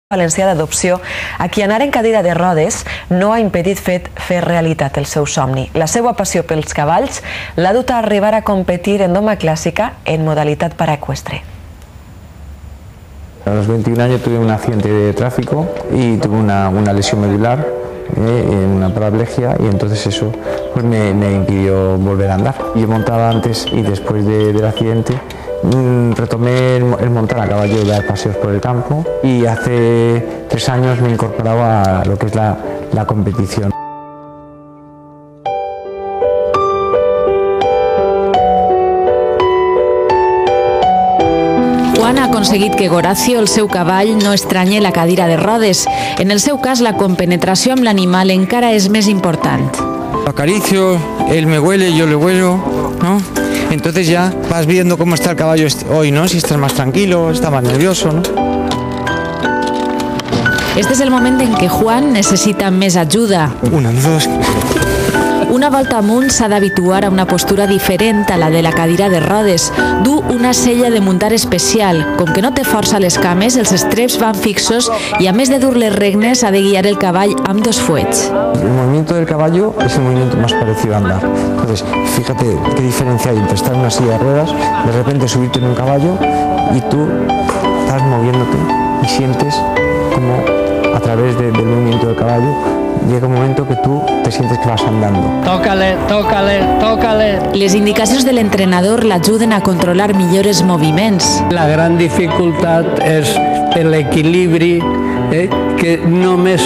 Valencià d'Adopció, a qui anar en cadira de rodes no ha impedit fer realitat el seu somni. La seva passió pels cavalls l'ha dut a arribar a competir en doma clàssica en modalitat paraecuestre. A los 21 años tuve un accidente de tráfico y tuve una lesión medular, una paraplegia, y entonces eso pues me impidió volver a andar. Yo montaba antes y después del accidente retomé el montar a caballo y dar paseos por el campo, y hace 3 años me incorporaba a lo que es la competición. Juan ha aconseguit que Goracio, el seu cavall, no estranye la cadira de rodes. En el seu cas, la compenetració amb l'animal encara és més important. Lo acaricio, él me huele, yo le huelo, ¿no? Entonces ya vas viendo cómo está el caballo hoy, ¿no? Si estás más tranquilo, está más nervioso, ¿no? Este és el moment en què Juan necessita més ajuda. Una, dos. Una volta amunt s'ha d'habituar a una postura diferent a la de la cadira de rodes. Du una sella de muntar especial. Com que no té força a les cames, els estreps van fixos i a més de dur les regnes ha de guiar el cavall amb 2 fuets. El movimiento del caballo es el movimiento más parecido a andar. Entonces, fíjate qué diferencia hay entre estar en una silla de ruedas, de repente subirte en un caballo y tú estás moviéndote y sientes como a través del movimiento del caballo llega un momento que tú te sientes que vas andando. Tócale, tócale, tócale. Les indicacions de l'entrenador l'ajuden a controlar millor els moviments. La gran dificultat és l'equilibri, que només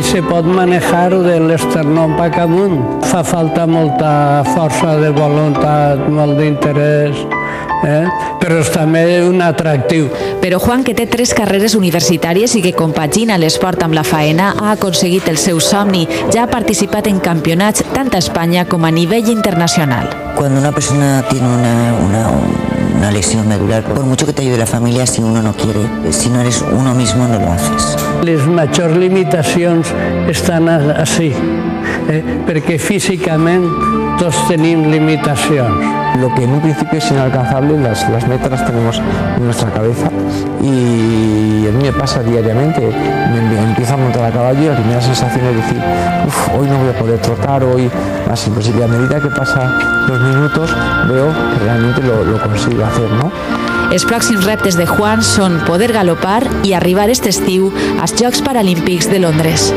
se pot manejar de l'esternón cap amunt. Fa falta molta força de voluntat, molt d'interès, però és també un atractiu. Però Juan, que té 3 carreres universitàries i que compagina l'esport amb la faena, ha aconseguit el seu somni. Ja ha participat en campionats tant a Espanya com a nivell internacional. Cuando una persona tiene una lesión medular, por mucho que te ayude la familia, si uno no quiere, si no eres uno mismo, no lo haces. Les majors limitacions estan així, perquè físicament tots tenim limitacions. Lo que en un principio es inalcanzable, las metas las tenemos en nuestra cabeza, y a mí me pasa diariamente. Me empiezo a montar a caballo y la primera sensación es decir, hoy no voy a poder trotar, hoy más imposible. A medida que pasan los minutos veo que realmente lo consigo hacer, ¿no? Els pròxims reptes de Juan són poder galopar i arribar aquest estiu als Jocs Paralímpics de Londres.